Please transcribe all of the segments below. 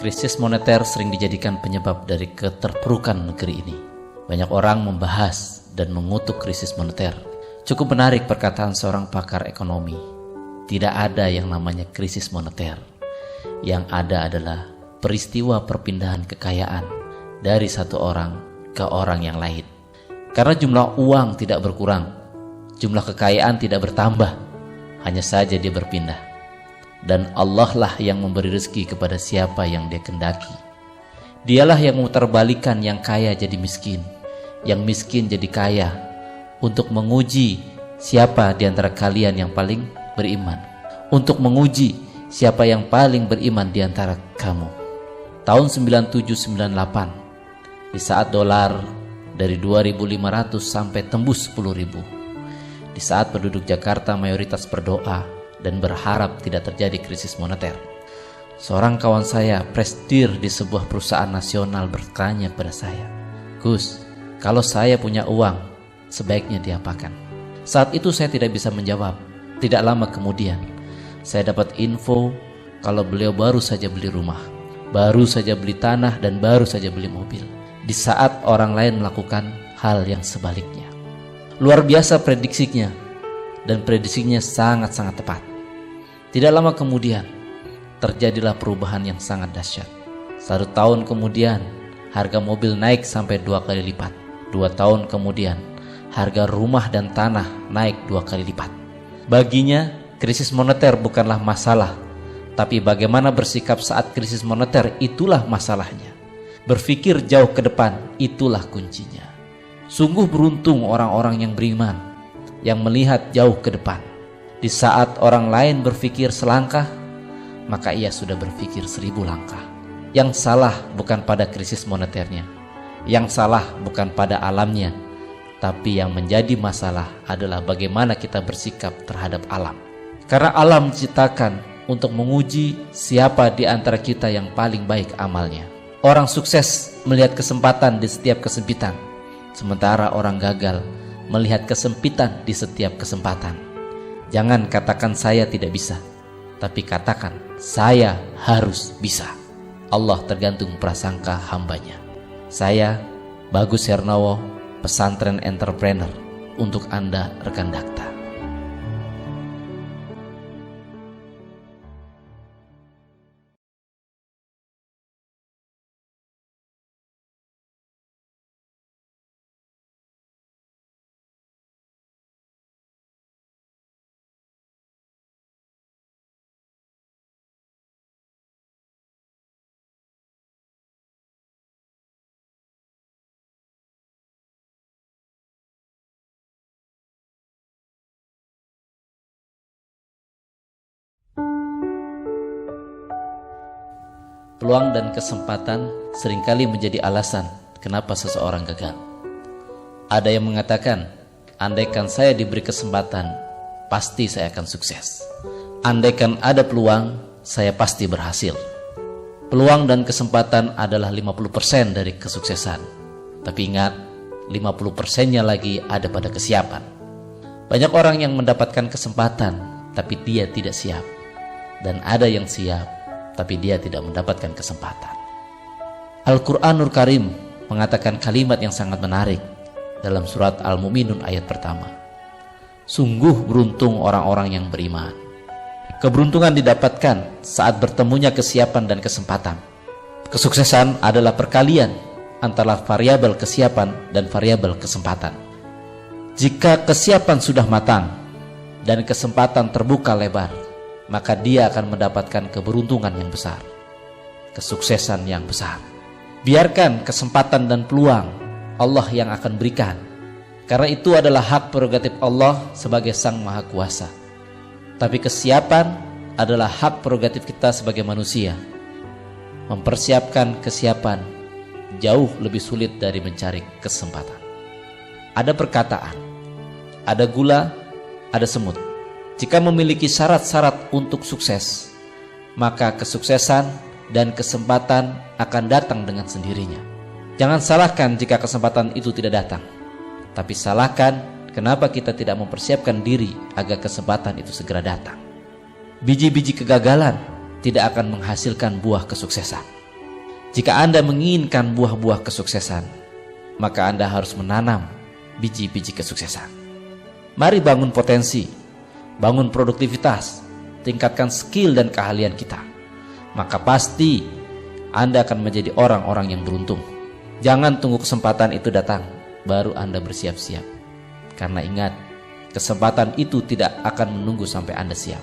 Krisis moneter sering dijadikan penyebab dari keterpurukan negeri ini. Banyak orang membahas dan mengutuk krisis moneter. Cukup menarik perkataan seorang pakar ekonomi. Tidak ada yang namanya krisis moneter. Yang ada adalah peristiwa perpindahan kekayaan dari satu orang ke orang yang lain. Karena jumlah uang tidak berkurang, jumlah kekayaan tidak bertambah, hanya saja dia berpindah. Dan Allah lah yang memberi rezeki kepada siapa yang dia kendaki. Dialah yang memutarbalikkan yang kaya jadi miskin, yang miskin jadi kaya, untuk menguji siapa di antara kalian yang paling beriman, untuk menguji siapa yang paling beriman di antara kamu. Tahun 97-98, di saat dolar dari 2.500 sampai tembus 10.000, di saat penduduk Jakarta mayoritas berdoa dan berharap tidak terjadi krisis moneter, seorang kawan saya, presidir di sebuah perusahaan nasional, bertanya kepada saya, "Gus, kalau saya punya uang, sebaiknya diapakan?" Saat itu saya tidak bisa menjawab. Tidak lama kemudian, saya dapat info kalau beliau baru saja beli rumah, baru saja beli tanah, dan baru saja beli mobil, di saat orang lain melakukan hal yang sebaliknya. Luar biasa prediksinya, dan prediksinya sangat-sangat tepat. Tidak lama kemudian, terjadilah perubahan yang sangat dahsyat. 1 tahun kemudian, harga mobil naik sampai 2 kali lipat. 2 tahun kemudian, harga rumah dan tanah naik 2 kali lipat. Baginya, krisis moneter bukanlah masalah, tapi bagaimana bersikap saat krisis moneter, itulah masalahnya. Berpikir jauh ke depan, itulah kuncinya. Sungguh beruntung orang-orang yang beriman, yang melihat jauh ke depan. Di saat orang lain berpikir selangkah, maka ia sudah berpikir 1000 langkah. Yang salah bukan pada krisis moneternya, yang salah bukan pada alamnya, tapi yang menjadi masalah adalah bagaimana kita bersikap terhadap alam. Karena alam diciptakan untuk menguji siapa di antara kita yang paling baik amalnya. Orang sukses melihat kesempatan di setiap kesempitan, sementara orang gagal melihat kesempitan di setiap kesempatan. Jangan katakan saya tidak bisa, tapi katakan saya harus bisa. Allah tergantung prasangka hambanya. Saya, Bagus Hernawo, pesantren entrepreneur, untuk Anda rekan Dakta. Peluang dan kesempatan seringkali menjadi alasan kenapa seseorang gagal. Ada yang mengatakan, andaikan saya diberi kesempatan, pasti saya akan sukses. Andaikan ada peluang, saya pasti berhasil. Peluang dan kesempatan adalah 50% dari kesuksesan. Tapi ingat, 50%-nya lagi ada pada kesiapan. Banyak orang yang mendapatkan kesempatan, tapi dia tidak siap. Dan ada yang siap, tapi dia tidak mendapatkan kesempatan. Al-Quranul Karim mengatakan kalimat yang sangat menarik dalam surat Al-Mu'minun ayat pertama. Sungguh beruntung orang-orang yang beriman. Keberuntungan didapatkan saat bertemunya kesiapan dan kesempatan. Kesuksesan adalah perkalian antara variabel kesiapan dan variabel kesempatan. Jika kesiapan sudah matang dan kesempatan terbuka lebar, maka dia akan mendapatkan keberuntungan yang besar, kesuksesan yang besar. Biarkan kesempatan dan peluang Allah yang akan berikan, karena itu adalah hak prerogatif Allah sebagai Sang Maha Kuasa. Tapi kesiapan adalah hak prerogatif kita sebagai manusia. Mempersiapkan kesiapan jauh lebih sulit dari mencari kesempatan. Ada perkataan, ada gula, ada semut. Jika memiliki syarat-syarat untuk sukses, maka kesuksesan dan kesempatan akan datang dengan sendirinya. Jangan salahkan jika kesempatan itu tidak datang, tapi salahkan kenapa kita tidak mempersiapkan diri agar kesempatan itu segera datang. Biji-biji kegagalan tidak akan menghasilkan buah kesuksesan. Jika Anda menginginkan buah-buah kesuksesan, maka Anda harus menanam biji-biji kesuksesan. Mari bangun potensi, bangun produktivitas, tingkatkan skill dan keahlian kita. Maka pasti Anda akan menjadi orang-orang yang beruntung. Jangan tunggu kesempatan itu datang, baru Anda bersiap-siap. Karena ingat, kesempatan itu tidak akan menunggu sampai Anda siap.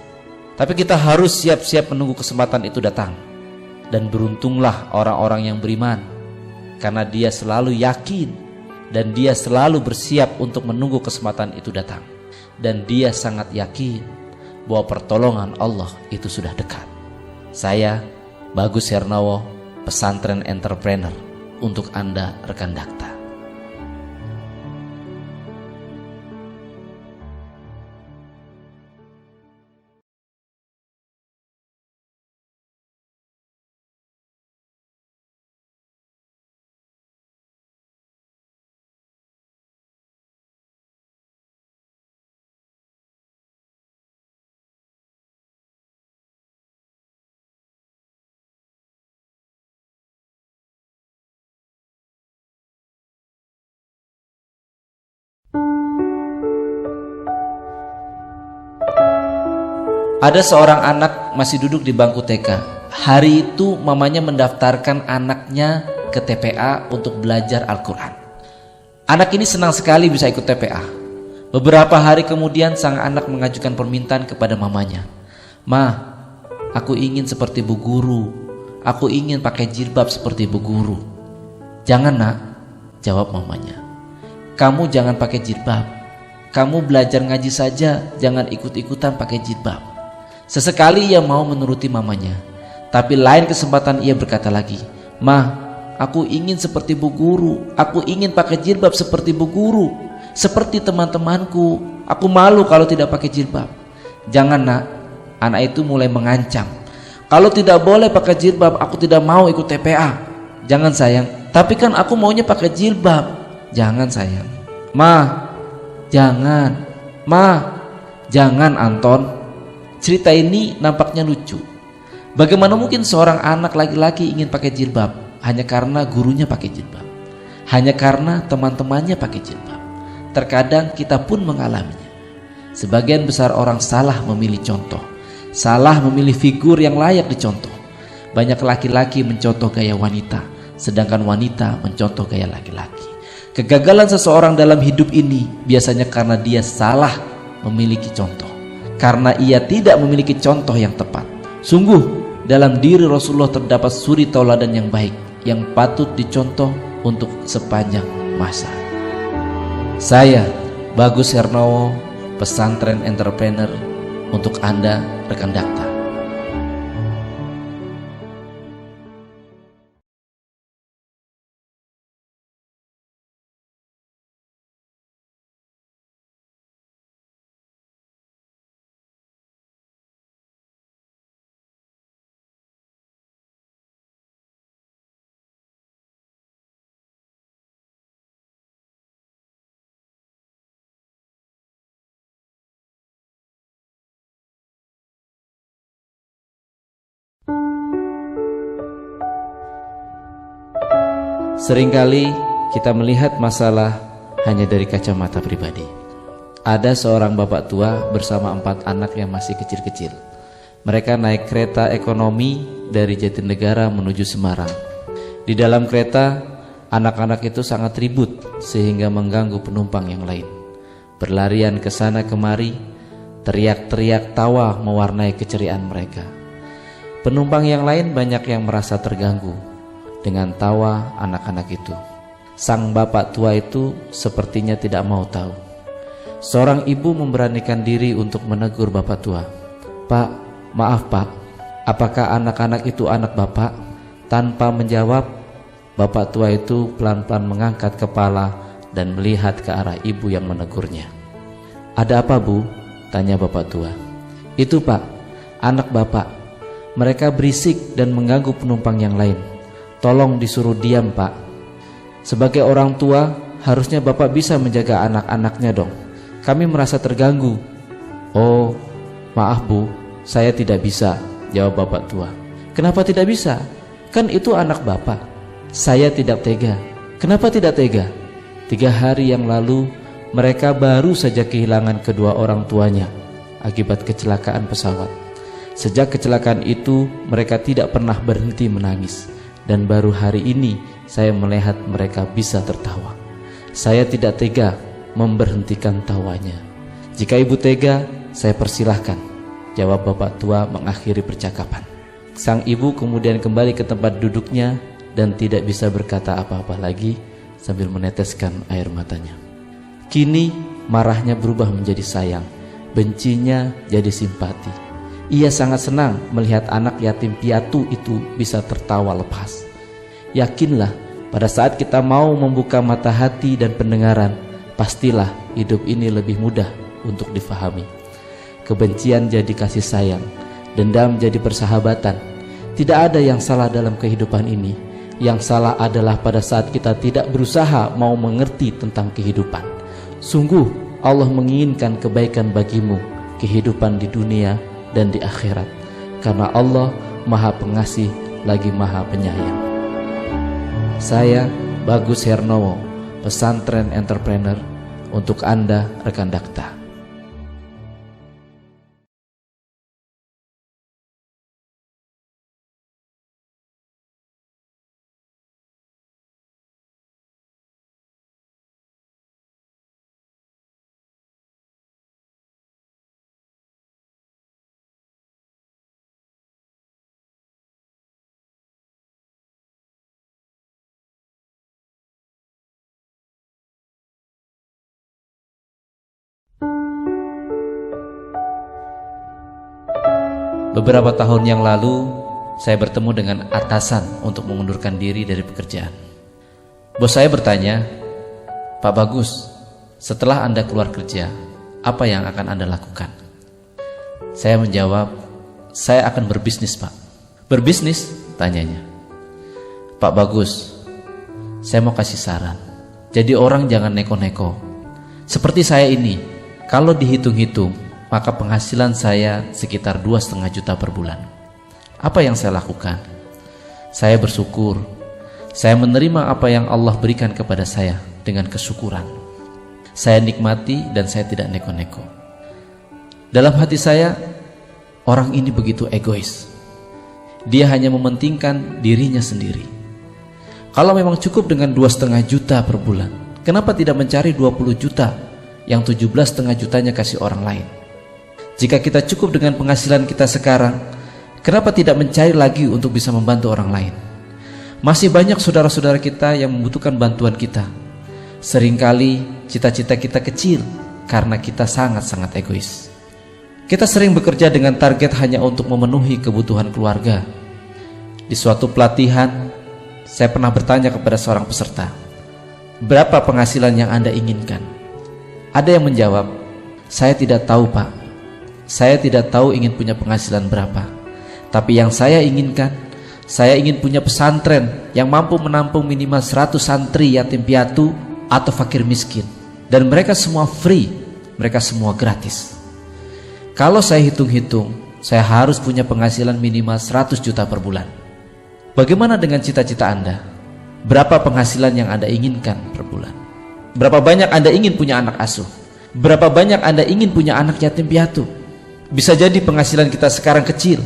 Tapi kita harus siap-siap menunggu kesempatan itu datang. Dan beruntunglah orang-orang yang beriman, karena dia selalu yakin dan dia selalu bersiap untuk menunggu kesempatan itu datang. Dan dia sangat yakin bahwa pertolongan Allah itu sudah dekat. Saya, Bagus Hernawo, pesantren entrepreneur, untuk Anda rekan Dakta. Ada seorang anak masih duduk di bangku TK. Hari itu mamanya mendaftarkan anaknya ke TPA untuk belajar Al-Quran. Anak ini senang sekali bisa ikut TPA. Beberapa hari kemudian sang anak mengajukan permintaan kepada mamanya. "Ma, aku ingin seperti bu guru. Aku ingin pakai jilbab seperti bu guru." "Jangan nak," jawab mamanya. "Kamu jangan pakai jilbab. Kamu belajar ngaji saja, jangan ikut-ikutan pakai jilbab." Sesekali ia mau menuruti mamanya, tapi lain kesempatan ia berkata lagi, "Ma, aku ingin seperti bu guru. Aku ingin pakai jilbab seperti bu guru, seperti teman-temanku. Aku malu kalau tidak pakai jilbab." "Jangan nak," anak itu mulai mengancam. "Kalau tidak boleh pakai jilbab, aku tidak mau ikut TPA." "Jangan sayang, tapi kan aku maunya pakai jilbab." "Jangan sayang." "Ma, jangan. Ma, jangan Anton." Cerita ini nampaknya lucu. Bagaimana mungkin seorang anak laki-laki ingin pakai jilbab hanya karena gurunya pakai jilbab, hanya karena teman-temannya pakai jilbab? Terkadang kita pun mengalaminya. Sebagian besar orang salah memilih contoh, salah memilih figur yang layak dicontoh. Banyak laki-laki mencontoh gaya wanita, sedangkan wanita mencontoh gaya laki-laki. Kegagalan seseorang dalam hidup ini biasanya karena dia salah memiliki contoh, karena ia tidak memiliki contoh yang tepat. Sungguh dalam diri Rasulullah terdapat suri tauladan yang baik, yang patut dicontoh untuk sepanjang masa. Saya, Bagus Hernawo, pesantren entrepreneur, untuk Anda rekan Dakta. Seringkali kita melihat masalah hanya dari kacamata pribadi. Ada seorang bapak tua bersama 4 anak yang masih kecil-kecil. Mereka naik kereta ekonomi dari Jatinegara menuju Semarang. Di dalam kereta, anak-anak itu sangat ribut sehingga mengganggu penumpang yang lain. Berlarian ke sana kemari, teriak-teriak tawa mewarnai keceriaan mereka. Penumpang yang lain banyak yang merasa terganggu dengan tawa anak-anak itu. Sang bapak tua itu sepertinya tidak mau tahu. Seorang ibu memberanikan diri untuk menegur bapak tua. "Pak, maaf pak, apakah anak-anak itu anak bapak?" Tanpa menjawab, bapak tua itu pelan-pelan mengangkat kepala dan melihat ke arah ibu yang menegurnya. "Ada apa bu?" tanya bapak tua. "Itu pak, anak bapak. Mereka berisik dan mengganggu penumpang yang lain. Tolong disuruh diam pak. Sebagai orang tua, harusnya bapak bisa menjaga anak-anaknya dong. Kami merasa terganggu." "Oh, maaf bu, saya tidak bisa," jawab bapak tua. "Kenapa tidak bisa? Kan itu anak bapak. Saya tidak tega. Kenapa tidak tega? 3 hari yang lalu mereka baru saja kehilangan kedua orang tuanya akibat kecelakaan pesawat. Sejak kecelakaan itu mereka tidak pernah berhenti menangis. Dan baru hari ini saya melihat mereka bisa tertawa. Saya tidak tega memberhentikan tawanya. Jika ibu tega, saya persilahkan, jawab bapak tua mengakhiri percakapan. Sang ibu kemudian kembali ke tempat duduknya dan tidak bisa berkata apa-apa lagi sambil meneteskan air matanya. Kini marahnya berubah menjadi sayang, bencinya jadi simpati. Ia sangat senang melihat anak yatim piatu itu bisa tertawa lepas. Yakinlah, pada saat kita mau membuka mata hati dan pendengaran, pastilah hidup ini lebih mudah untuk difahami. Kebencian jadi kasih sayang, dendam jadi persahabatan. Tidak ada yang salah dalam kehidupan ini. Yang salah adalah pada saat kita tidak berusaha mau mengerti tentang kehidupan. Sungguh Allah menginginkan kebaikan bagimu, kehidupan di dunia dan di akhirat, karena Allah Maha Pengasih lagi Maha Penyayang. Saya Bagus Hernowo, pesantren entrepreneur, untuk Anda rekan Dakta. Beberapa tahun yang lalu, saya bertemu dengan atasan untuk mengundurkan diri dari pekerjaan. Bos saya bertanya, "Pak Bagus, setelah Anda keluar kerja, apa yang akan Anda lakukan?" Saya menjawab, "Saya akan berbisnis, Pak." "Berbisnis?" tanyanya. "Pak Bagus, saya mau kasih saran. Jadi orang jangan neko-neko. Seperti saya ini, kalau dihitung-hitung, maka penghasilan saya sekitar 2,5 juta per bulan. Apa yang saya lakukan? Saya bersyukur. Saya menerima apa yang Allah berikan kepada saya dengan kesyukuran. Saya nikmati dan saya tidak neko-neko. Dalam hati saya, orang ini begitu egois. Dia hanya mementingkan dirinya sendiri. Kalau memang cukup dengan 2,5 juta per bulan, kenapa tidak mencari 20 juta yang 17,5 jutanya kasih orang lain? Jika kita cukup dengan penghasilan kita sekarang, kenapa tidak mencari lagi untuk bisa membantu orang lain? Masih banyak saudara-saudara kita yang membutuhkan bantuan kita. Seringkali cita-cita kita kecil karena kita sangat-sangat egois. Kita sering bekerja dengan target hanya untuk memenuhi kebutuhan keluarga. Di suatu pelatihan, saya pernah bertanya kepada seorang peserta, "Berapa penghasilan yang Anda inginkan?" Ada yang menjawab, "Saya tidak tahu, Pak. Saya tidak tahu ingin punya penghasilan berapa. Tapi yang saya inginkan, saya ingin punya pesantren yang mampu menampung minimal 100 santri yatim piatu atau fakir miskin. Dan mereka semua free, mereka semua gratis. Kalau saya hitung-hitung, saya harus punya penghasilan minimal 100 juta per bulan. Bagaimana dengan cita-cita Anda? Berapa penghasilan yang Anda inginkan per bulan? Berapa banyak Anda ingin punya anak asuh? Berapa banyak Anda ingin punya anak yatim piatu?" Bisa jadi penghasilan kita sekarang kecil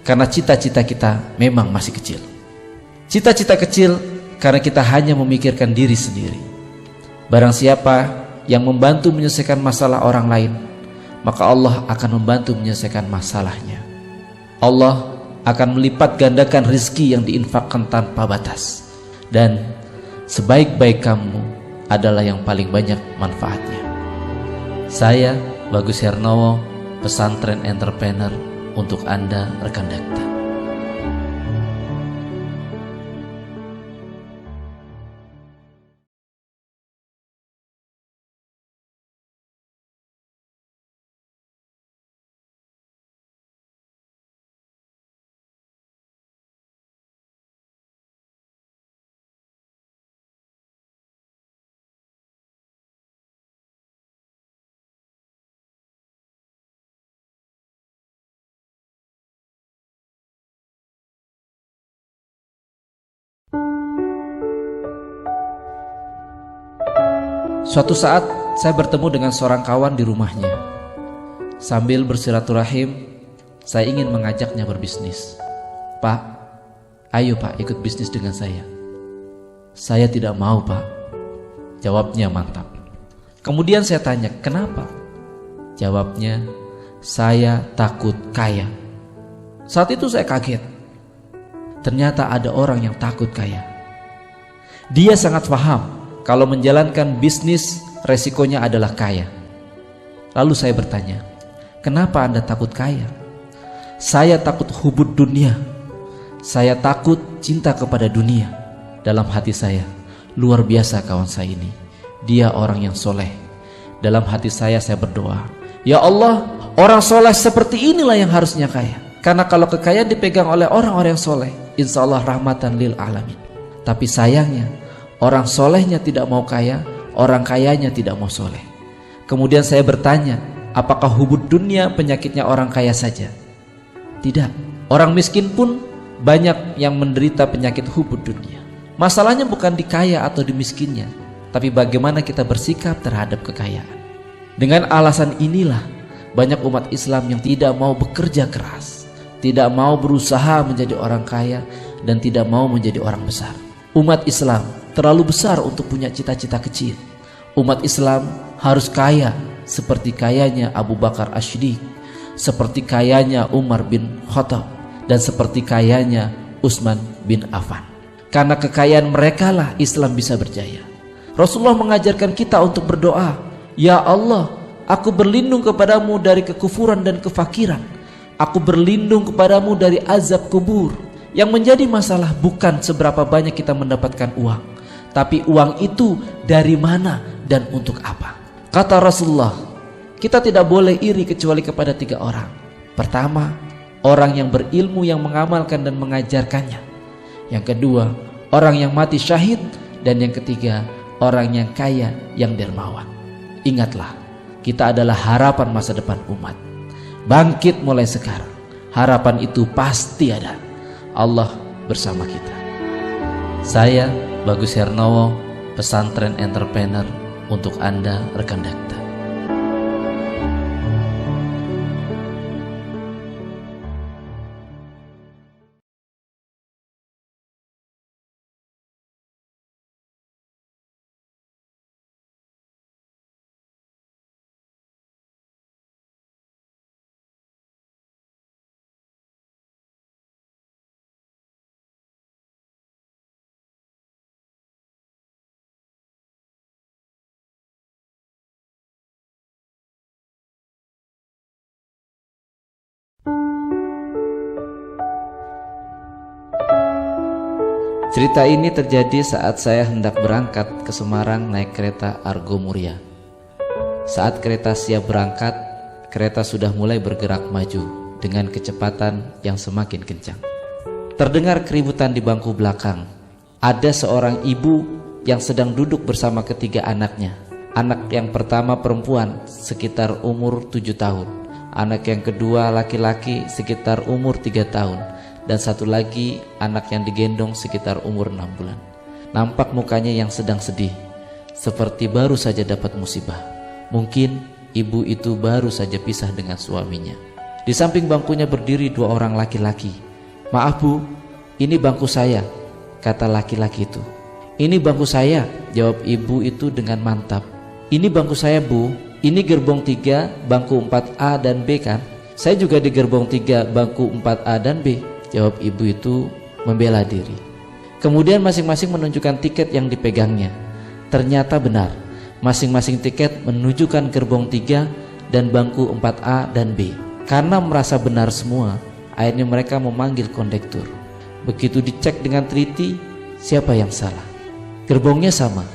karena cita-cita kita memang masih kecil. Cita-cita kecil karena kita hanya memikirkan diri sendiri. Barang siapa yang membantu menyelesaikan masalah orang lain, maka Allah akan membantu menyelesaikan masalahnya. Allah akan melipat gandakan rezeki yang diinfakkan tanpa batas. Dan sebaik-baik kamu adalah yang paling banyak manfaatnya. Saya Bagus Hernowo, pesantren entrepreneur, untuk Anda rekan Dakta. Suatu saat saya bertemu dengan seorang kawan di rumahnya. Sambil bersilaturahim, saya ingin mengajaknya berbisnis. "Pak, ayo Pak ikut bisnis dengan saya." "Saya tidak mau Pak," jawabnya mantap. Kemudian saya tanya, "Kenapa?" Jawabnya, "Saya takut kaya." Saat itu saya kaget. Ternyata ada orang yang takut kaya. Dia sangat paham kalau menjalankan bisnis resikonya adalah kaya. Lalu saya bertanya, "Kenapa Anda takut kaya?" "Saya takut hubud dunia. Saya takut cinta kepada dunia." Dalam hati saya, luar biasa kawan saya ini. Dia orang yang soleh. Dalam hati saya berdoa, "Ya Allah, orang soleh seperti inilah yang harusnya kaya." Karena kalau kekayaan dipegang oleh orang-orang yang soleh, insya Allah rahmatan lil alamin. Tapi sayangnya, orang solehnya tidak mau kaya, orang kayanya tidak mau soleh. Kemudian saya bertanya, apakah hubud dunia penyakitnya orang kaya saja? Tidak. Orang miskin pun banyak yang menderita penyakit hubud dunia. Masalahnya bukan di kaya atau di miskinnya, tapi bagaimana kita bersikap terhadap kekayaan. Dengan alasan inilah banyak umat Islam yang tidak mau bekerja keras, tidak mau berusaha menjadi orang kaya, dan tidak mau menjadi orang besar. Umat Islam terlalu besar untuk punya cita-cita kecil. Umat Islam harus kaya seperti kayanya Abu Bakar As-Siddiq, seperti kayanya Umar bin Khattab, dan seperti kayanya Utsman bin Affan. Karena kekayaan mereka lah Islam bisa berjaya. Rasulullah mengajarkan kita untuk berdoa, "Ya Allah, aku berlindung kepadamu dari kekufuran dan kefakiran. Aku berlindung kepadamu dari azab kubur." Yang menjadi masalah bukan seberapa banyak kita mendapatkan uang, tapi uang itu dari mana dan untuk apa. Kata Rasulullah, kita tidak boleh iri kecuali kepada 3 orang. Pertama, orang yang berilmu yang mengamalkan dan mengajarkannya. Yang kedua, orang yang mati syahid. Dan yang ketiga, orang yang kaya yang dermawan. Ingatlah, kita adalah harapan masa depan umat. Bangkit mulai sekarang. Harapan itu pasti ada. Allah bersama kita. Saya Bagus Hernowo, pesantren entrepreneur untuk Anda rekan dakta. Cerita ini terjadi saat saya hendak berangkat ke Semarang naik kereta Argo Muria. Saat kereta siap berangkat, kereta sudah mulai bergerak maju dengan kecepatan yang semakin kencang. Terdengar keributan di bangku belakang. Ada seorang ibu yang sedang duduk bersama ketiga anaknya. Anak yang pertama perempuan sekitar umur 7 tahun. Anak yang kedua laki-laki sekitar umur 3 tahun. Dan satu lagi anak yang digendong sekitar umur 6 bulan. Nampak mukanya yang sedang sedih, seperti baru saja dapat musibah. Mungkin ibu itu baru saja pisah dengan suaminya. Di samping bangkunya berdiri 2 orang laki-laki. "Maaf Bu, ini bangku saya," kata laki-laki itu. "Ini bangku saya," jawab ibu itu dengan mantap. "Ini bangku saya Bu, ini gerbong 3, bangku 4A dan B kan? Saya juga di gerbong 3, bangku 4A dan B," jawab ibu itu membela diri. Kemudian masing-masing menunjukkan tiket yang dipegangnya. Ternyata benar, masing-masing tiket menunjukkan gerbong 3 dan bangku 4A dan B. Karena merasa benar semua, akhirnya mereka memanggil kondektur. Begitu dicek dengan teliti, siapa yang salah? Gerbongnya sama,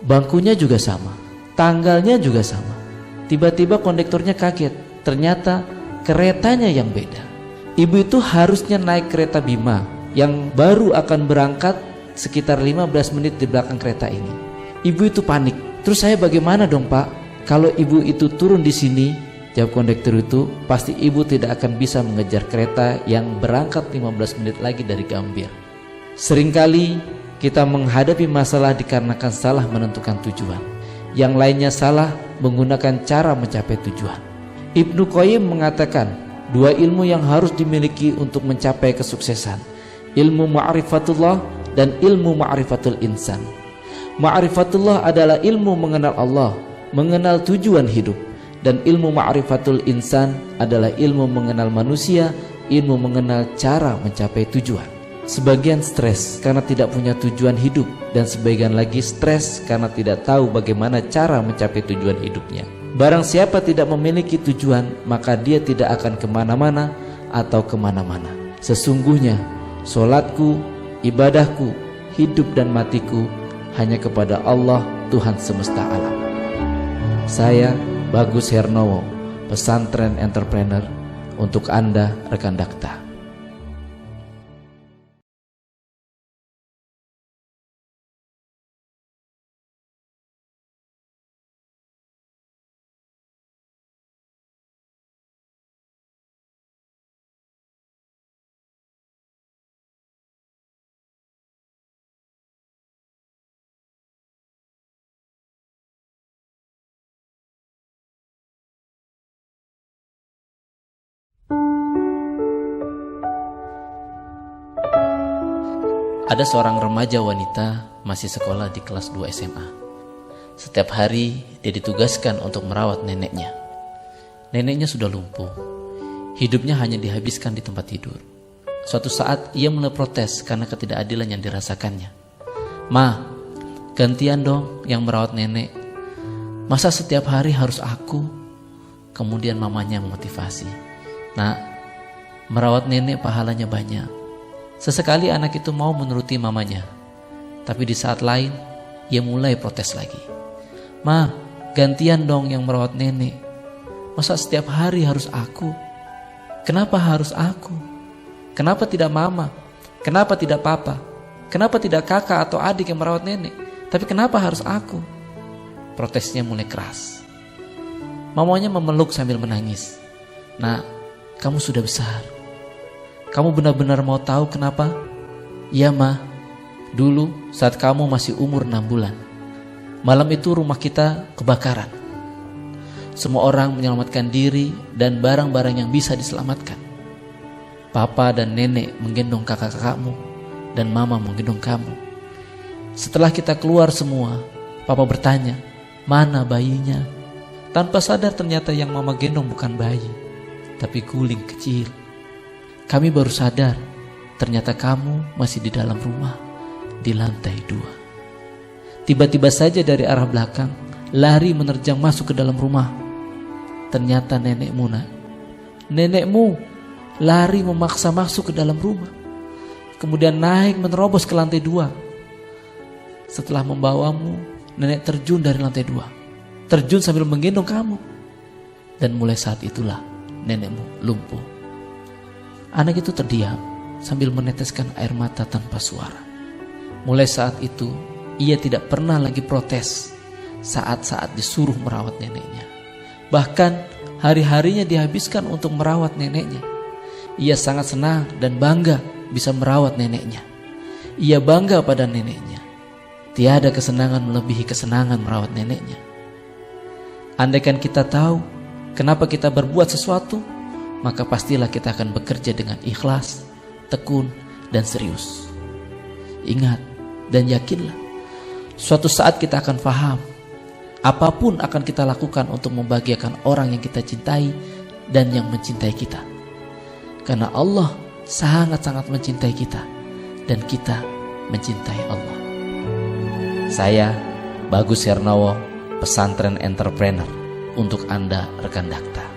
bangkunya juga sama, tanggalnya juga sama. Tiba-tiba kondekturnya kaget, ternyata keretanya yang beda. Ibu itu harusnya naik kereta Bima yang baru akan berangkat sekitar 15 menit di belakang kereta ini. Ibu itu panik. "Terus saya bagaimana dong Pak? Kalau ibu itu turun di sini," jawab kondektur itu, "pasti ibu tidak akan bisa mengejar kereta yang berangkat 15 menit lagi dari Gambir." Seringkali kita menghadapi masalah dikarenakan salah menentukan tujuan. yang lainnya salah menggunakan cara mencapai tujuan. Ibnu Qayyim mengatakan, dua ilmu yang harus dimiliki untuk mencapai kesuksesan, ilmu ma'rifatullah dan ilmu ma'rifatul insan. Ma'rifatullah adalah ilmu mengenal Allah, mengenal tujuan hidup, dan ilmu ma'rifatul insan adalah ilmu mengenal manusia, ilmu mengenal cara mencapai tujuan. Sebagian stres karena tidak punya tujuan hidup, dan sebagian lagi stres karena tidak tahu bagaimana cara mencapai tujuan hidupnya. Barang siapa tidak memiliki tujuan, maka dia tidak akan kemana-mana atau kemana-mana. Sesungguhnya solatku, ibadahku, hidup dan matiku hanya kepada Allah, Tuhan semesta alam. Saya Bagus Hernowo, pesantren entrepreneur, untuk Anda rekan Dakta. Ada seorang remaja wanita masih sekolah di kelas 2 SMA. Setiap hari dia ditugaskan untuk merawat neneknya. Neneknya sudah lumpuh. Hidupnya hanya dihabiskan di tempat tidur. Suatu saat ia mulai protes karena ketidakadilan yang dirasakannya. "Ma, gantian dong yang merawat nenek. Masa setiap hari harus aku?" Kemudian mamanya memotivasi, "Nak, merawat nenek pahalanya banyak." Sesekali anak itu mau menuruti mamanya, tapi di saat lain ia mulai protes lagi. "Ma, gantian dong yang merawat nenek. Masa setiap hari harus aku? Kenapa harus aku? Kenapa tidak mama? Kenapa tidak papa? Kenapa tidak kakak atau adik yang merawat nenek? Tapi kenapa harus aku?" Protesnya mulai keras. Mamanya memeluk sambil menangis. "Nak, kamu sudah besar. Kamu benar-benar mau tahu kenapa?" "Iya, Ma. Dulu saat kamu masih umur 6 bulan. Malam itu rumah kita kebakaran. Semua orang menyelamatkan diri dan barang-barang yang bisa diselamatkan. Papa dan nenek menggendong kakak-kakakmu dan mama menggendong kamu. Setelah kita keluar semua, papa bertanya, 'Mana bayinya?' Tanpa sadar ternyata yang mama gendong bukan bayi, tapi guling kecil. Kami baru sadar, ternyata kamu masih di dalam rumah, di lantai 2. Tiba-tiba saja dari arah belakang, lari menerjang masuk ke dalam rumah. Ternyata nenekmu, Nak. Nenekmu lari memaksa masuk ke dalam rumah. Kemudian naik menerobos ke lantai 2. Setelah membawamu, nenek terjun dari lantai 2. Terjun sambil menggendong kamu. Dan mulai saat itulah nenekmu lumpuh." Anak itu terdiam sambil meneteskan air mata tanpa suara. Mulai saat itu, ia tidak pernah lagi protes saat-saat disuruh merawat neneknya. Bahkan hari-harinya dihabiskan untuk merawat neneknya. Ia sangat senang dan bangga bisa merawat neneknya. Ia bangga pada neneknya. Tiada kesenangan melebihi kesenangan merawat neneknya. Andaikan kita tahu kenapa kita berbuat sesuatu, maka pastilah kita akan bekerja dengan ikhlas, tekun, dan serius. Ingat dan yakinlah, suatu saat kita akan paham, apapun akan kita lakukan untuk membahagiakan orang yang kita cintai dan yang mencintai kita. Karena Allah sangat-sangat mencintai kita, dan kita mencintai Allah. Saya, Bagus Hernowo, pesantren entrepreneur, untuk Anda rekan Dakta.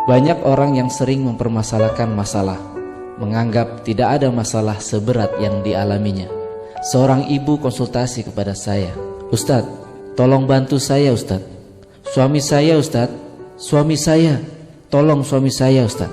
Banyak orang yang sering mempermasalahkan masalah, menganggap tidak ada masalah seberat yang dialaminya. Seorang ibu konsultasi kepada saya, "Ustadz, tolong bantu saya Ustadz. Suami saya Ustadz, suami saya, tolong suami saya Ustadz."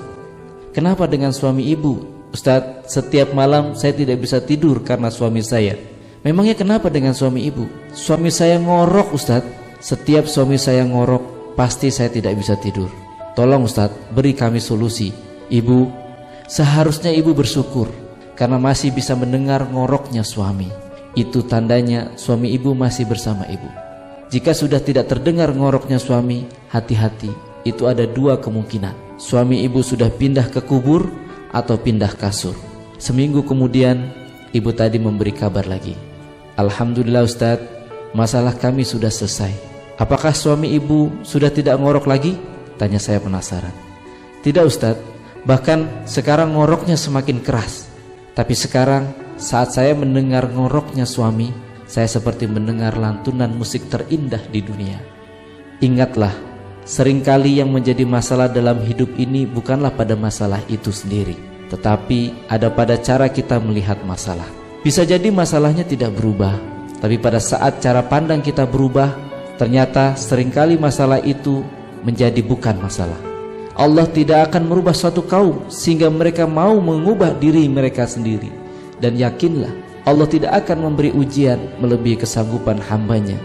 "Kenapa dengan suami ibu?" "Ustadz, setiap malam saya tidak bisa tidur karena suami saya." "Memangnya kenapa dengan suami ibu?" "Suami saya ngorok Ustadz. Setiap suami saya ngorok, pasti saya tidak bisa tidur. Tolong Ustadz, beri kami solusi." "Ibu, seharusnya ibu bersyukur karena masih bisa mendengar ngoroknya suami. Itu tandanya suami ibu masih bersama ibu. Jika sudah tidak terdengar ngoroknya suami, hati-hati, itu ada dua kemungkinan. Suami ibu sudah pindah ke kubur atau pindah kasur." Seminggu kemudian, ibu tadi memberi kabar lagi, "Alhamdulillah Ustadz, masalah kami sudah selesai." "Apakah suami ibu sudah tidak ngorok lagi?" tanya saya penasaran. "Tidak Ustadz, bahkan sekarang ngoroknya semakin keras. Tapi sekarang saat saya mendengar ngoroknya suami, saya seperti mendengar lantunan musik terindah di dunia." Ingatlah, seringkali yang menjadi masalah dalam hidup ini bukanlah pada masalah itu sendiri, tetapi ada pada cara kita melihat masalah. Bisa jadi masalahnya tidak berubah, tapi pada saat cara pandang kita berubah, ternyata seringkali masalah itu menjadi bukan masalah. Allah tidak akan merubah suatu kaum sehingga mereka mau mengubah diri mereka sendiri. Dan yakinlah, Allah tidak akan memberi ujian melebihi kesanggupan hambanya,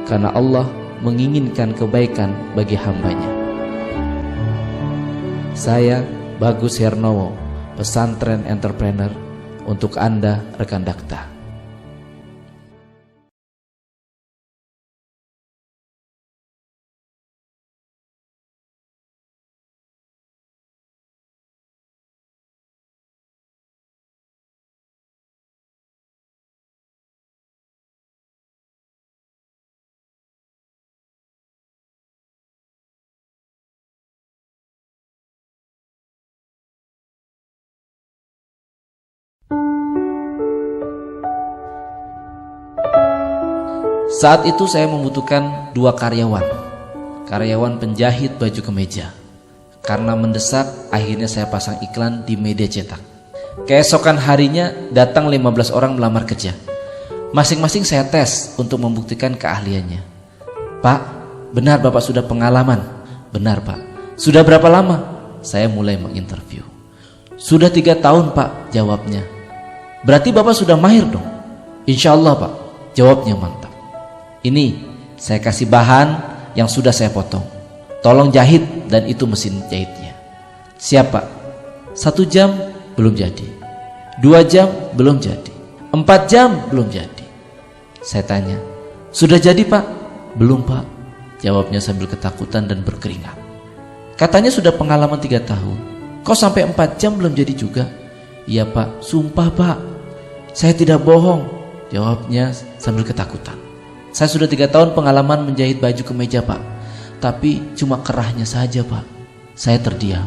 karena Allah menginginkan kebaikan bagi hambanya. Saya Bagus Hernowo, pesantren entrepreneur, untuk Anda rekan Dakta. Saat itu saya membutuhkan 2 karyawan penjahit baju kemeja. Karena mendesak, akhirnya saya pasang iklan di media cetak. Keesokan harinya datang 15 orang melamar kerja. Masing-masing saya tes untuk membuktikan keahliannya. "Pak, benar Bapak sudah pengalaman?" "Benar Pak." "Sudah berapa lama?" Saya mulai menginterview. "Sudah 3 tahun Pak," jawabnya. "Berarti Bapak sudah mahir dong?" "Insya Allah Pak," jawabnya mantap. "Ini saya kasih bahan yang sudah saya potong. Tolong jahit dan itu mesin jahitnya." "Siap Pak." 1 jam belum jadi, 2 jam belum jadi, 4 jam belum jadi. Saya tanya, "Sudah jadi Pak?" "Belum Pak," jawabnya sambil ketakutan dan berkeringat. "Katanya sudah pengalaman 3 tahun. Kok sampai 4 jam belum jadi juga?" "Iya Pak, sumpah Pak, saya tidak bohong," jawabnya sambil ketakutan. "Saya sudah 3 tahun pengalaman menjahit baju kemeja Pak, tapi cuma kerahnya saja Pak." Saya terdiam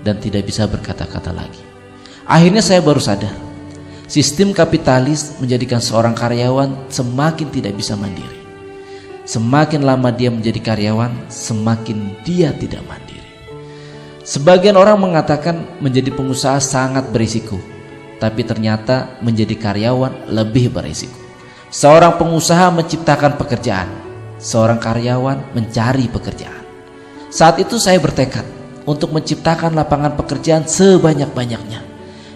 dan tidak bisa berkata-kata lagi. Akhirnya saya baru sadar, sistem kapitalis menjadikan seorang karyawan semakin tidak bisa mandiri. Semakin lama dia menjadi karyawan, semakin dia tidak mandiri. Sebagian orang mengatakan menjadi pengusaha sangat berisiko, tapi ternyata menjadi karyawan lebih berisiko. Seorang pengusaha menciptakan pekerjaan, seorang karyawan mencari pekerjaan. Saat itu saya bertekad untuk menciptakan lapangan pekerjaan sebanyak-banyaknya.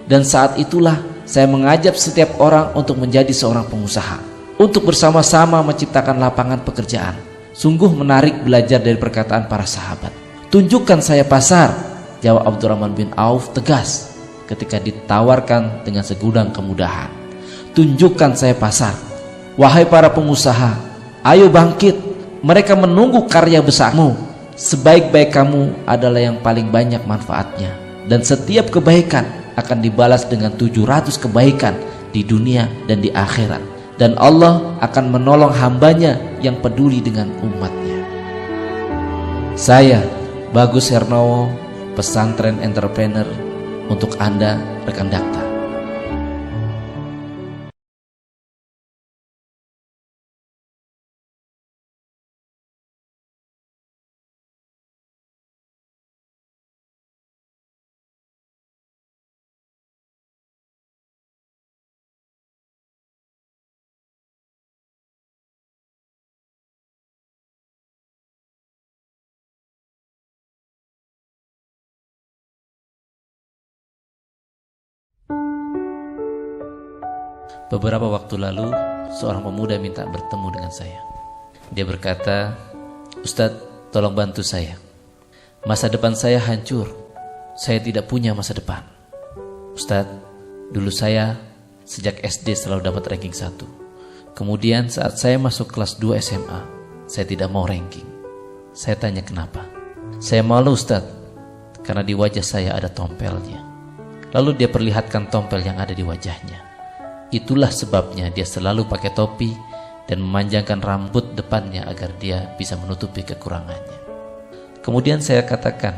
Dan saat itulah saya mengajak setiap orang untuk menjadi seorang pengusaha, untuk bersama-sama menciptakan lapangan pekerjaan. Sungguh menarik belajar dari perkataan para sahabat. "Tunjukkan saya pasar," jawab Abdurrahman bin Auf tegas ketika ditawarkan dengan segudang kemudahan. "Tunjukkan saya pasar. Wahai para pengusaha, ayo bangkit. Mereka menunggu karya besarmu. Sebaik-baik kamu adalah yang paling banyak manfaatnya. Dan setiap kebaikan akan dibalas dengan 700 kebaikan di dunia dan di akhirat. Dan Allah akan menolong hambanya yang peduli dengan umatnya." Saya Bagus Hernowo, pesantren entrepreneur, untuk Anda rekan Dakta. Beberapa waktu lalu, seorang pemuda minta bertemu dengan saya. Dia berkata, "Ustadz, tolong bantu saya. Masa depan saya hancur. Saya tidak punya masa depan. Ustadz, dulu saya sejak SD selalu dapat ranking 1. Kemudian saat saya masuk kelas 2 SMA, saya tidak mau ranking. Saya tanya kenapa. Saya malu Ustadz, karena di wajah saya ada tompelnya." Lalu dia perlihatkan tompel yang ada di wajahnya. Itulah sebabnya dia selalu pakai topi dan memanjangkan rambut depannya agar dia bisa menutupi kekurangannya. Kemudian saya katakan,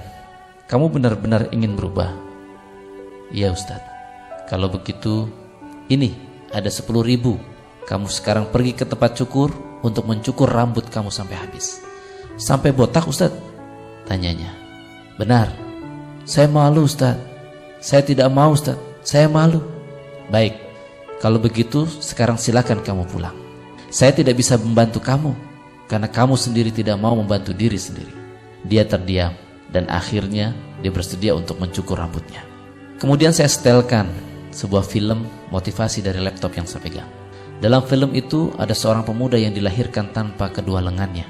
"Kamu benar-benar ingin berubah?" "Iya Ustadz. Kalau begitu, ini ada 10.000. Kamu sekarang pergi ke tempat cukur untuk mencukur rambut kamu sampai habis." "Sampai botak Ustadz?" tanyanya. "Benar. Saya malu Ustadz. Saya tidak mau Ustadz. Saya malu." "Baik. Kalau begitu sekarang silakan kamu pulang. Saya tidak bisa membantu kamu karena kamu sendiri tidak mau membantu diri sendiri." Dia terdiam dan akhirnya dia bersedia untuk mencukur rambutnya. Kemudian saya setelkan sebuah film motivasi dari laptop yang saya pegang. Dalam film itu ada seorang pemuda yang dilahirkan tanpa kedua lengannya.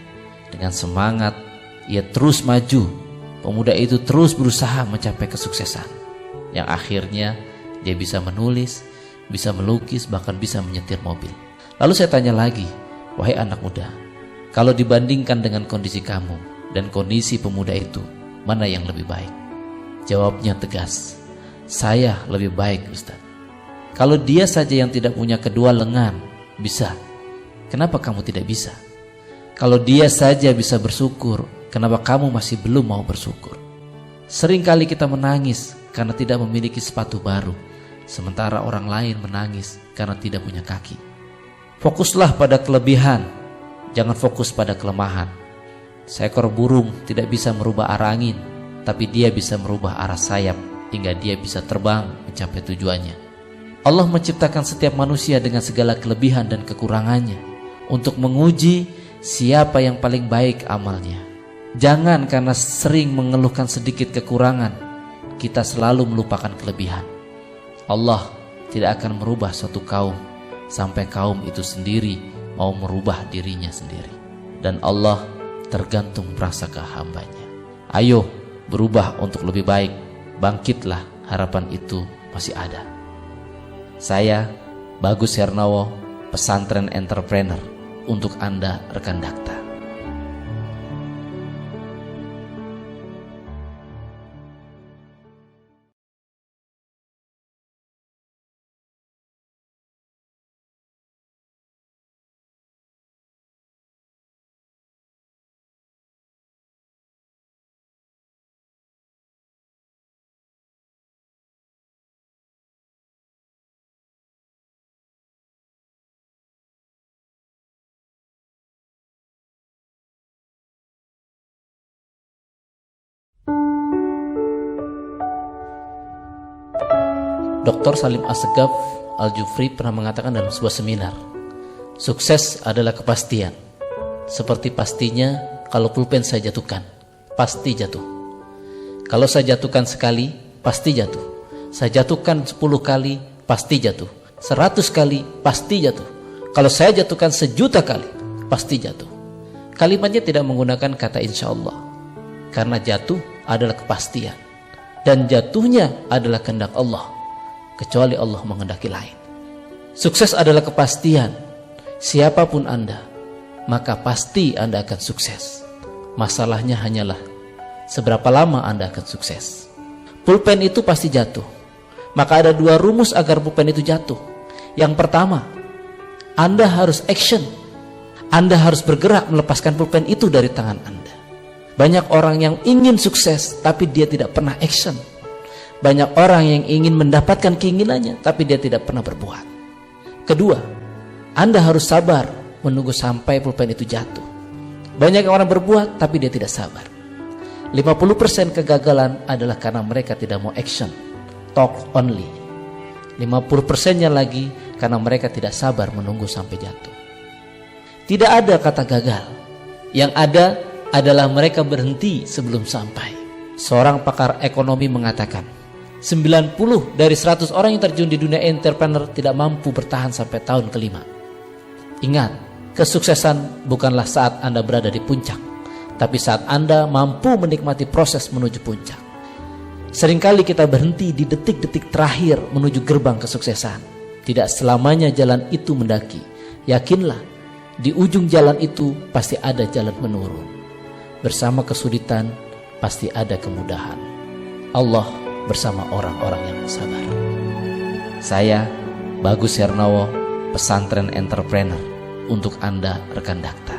Dengan semangat ia terus maju. Pemuda itu terus berusaha mencapai kesuksesan, yang akhirnya dia bisa menulis, bisa melukis, bahkan bisa menyetir mobil. Lalu saya tanya lagi, "Wahai anak muda, kalau dibandingkan dengan kondisi kamu dan kondisi pemuda itu, mana yang lebih baik?" Jawabnya tegas, "Saya lebih baik Ustaz. Kalau dia saja yang tidak punya kedua lengan bisa, kenapa kamu tidak bisa? Kalau dia saja bisa bersyukur, kenapa kamu masih belum mau bersyukur? Seringkali kita menangis karena tidak memiliki sepatu baru, sementara orang lain menangis karena tidak punya kaki. Fokuslah pada kelebihan, jangan fokus pada kelemahan. Seekor burung tidak bisa merubah arah angin, tapi dia bisa merubah arah sayap hingga dia bisa terbang mencapai tujuannya. Allah menciptakan setiap manusia dengan segala kelebihan dan kekurangannya untuk menguji siapa yang paling baik amalnya. Jangan karena sering mengeluhkan sedikit kekurangan, kita selalu melupakan kelebihan. Allah tidak akan merubah suatu kaum sampai kaum itu sendiri mau merubah dirinya sendiri. Dan Allah tergantung prasangka hambanya. Ayo berubah untuk lebih baik. Bangkitlah, harapan itu masih ada. Saya Bagus Hernawo, pesantren entrepreneur, untuk Anda rekan Dakta. Dr. Salim Assegaf Al-Jufri pernah mengatakan dalam sebuah seminar, sukses adalah kepastian. Seperti pastinya kalau pulpen saya jatuhkan, pasti jatuh. Kalau saya jatuhkan sekali, pasti jatuh. Saya jatuhkan 10 kali, pasti jatuh. 100 kali, pasti jatuh. Kalau saya jatuhkan 1.000.000 kali, pasti jatuh. Kalimatnya tidak menggunakan kata insya Allah, karena jatuh adalah kepastian, dan jatuhnya adalah kehendak Allah, kecuali Allah menghendaki lain. Sukses adalah kepastian. Siapapun Anda, maka pasti Anda akan sukses. Masalahnya hanyalah seberapa lama Anda akan sukses. Pulpen itu pasti jatuh. Maka ada 2 rumus agar pulpen itu jatuh. Yang pertama, Anda harus action. Anda harus bergerak melepaskan pulpen itu dari tangan Anda. Banyak orang yang ingin sukses tapi dia tidak pernah action. Banyak orang yang ingin mendapatkan keinginannya tapi dia tidak pernah berbuat. Kedua, Anda harus sabar menunggu sampai pulpen itu jatuh. Banyak orang berbuat tapi dia tidak sabar. 50% kegagalan adalah karena mereka tidak mau action, talk only. 50%-nya lagi karena mereka tidak sabar menunggu sampai jatuh. Tidak ada kata gagal. Yang ada adalah mereka berhenti sebelum sampai. Seorang pakar ekonomi mengatakan, 90 dari 100 orang yang terjun di dunia entrepreneur tidak mampu bertahan sampai tahun kelima. Ingat, kesuksesan bukanlah saat Anda berada di puncak, tapi saat Anda mampu menikmati proses menuju puncak. Seringkali kita berhenti di detik-detik terakhir menuju gerbang kesuksesan. Tidak selamanya jalan itu mendaki. Yakinlah, di ujung jalan itu pasti ada jalan menurun. Bersama kesulitan pasti ada kemudahan. Allah bersama orang-orang yang sabar. Saya, Bagus Hernawo, pesantren entrepreneur, untuk Anda rekan dakta.